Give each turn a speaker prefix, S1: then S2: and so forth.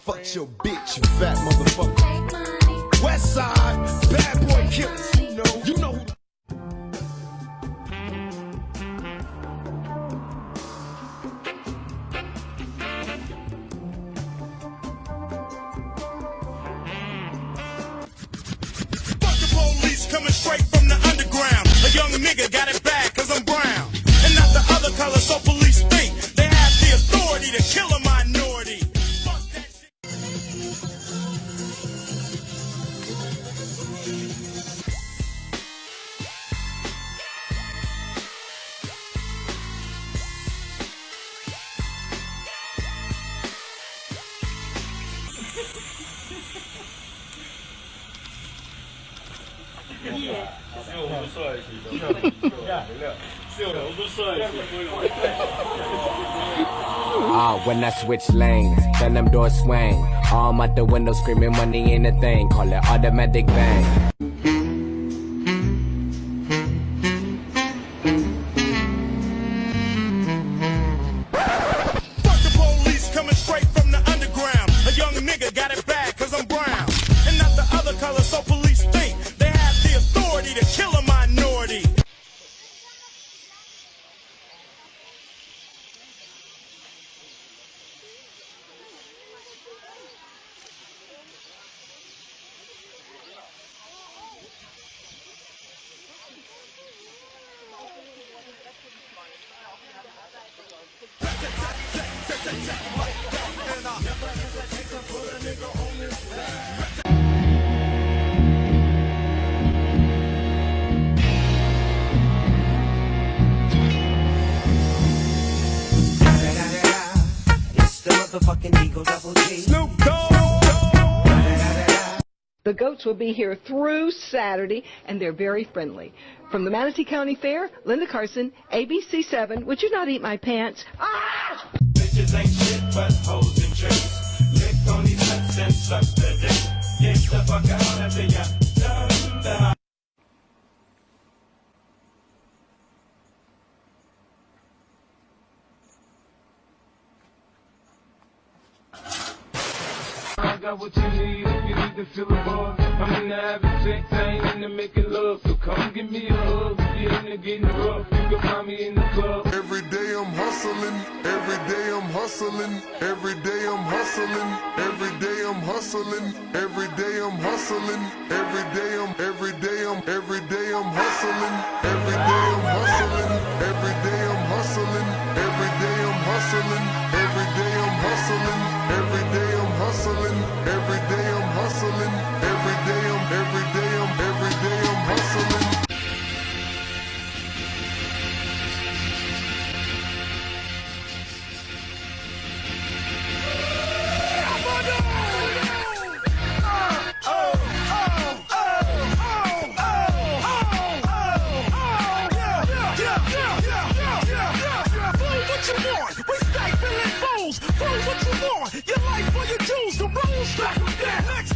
S1: fucked your bitch, you fat motherfucker. West Side, bad boy killers, you know who.
S2: Coming straight from the underground. A young nigga got it bad cause I'm brown. And not the other color, so police think they have the authority to kill a minority. Fuck that shit.
S3: When I switch lanes, then them doors swing. Arm out the window screaming money ain't a thing. Call it automatic bang.
S2: Fuck the police coming straight from the underground. A young nigga got it bad cause I'm brown. And not the other color, so police think they have the authority to kill a minority.
S4: It's the motherfucking Eagle Double G.
S2: Snoop Dogg.
S5: The goats will be here through Saturday, and they're very friendly. From the Manatee County Fair, Linda Carson, ABC7. Would you not eat my pants? Ah!
S2: Bitches ain't shit but hoes and tricks. Lick on these nuts and suck the dick. Get the fuck out of ya. Done the
S6: I got what you need if you need to feel the buzz. I'm into having sex, I ain't into making love. So come give me a hug if you're into getting rough. You can find me in the club.
S7: Every day I'm hustling, every day I'm hustling, every day I'm hustling, every day I'm hustling, every day I'm hustling, every day I'm hustling, every day I'm hustling, every day I'm hustling, every day I'm hustling, every day I'm hustling, every day I'm hustling, every day I'm hustling, every day I'm hustling, every day I'm hustling.
S2: Your life for your Jews, the rules, back with that.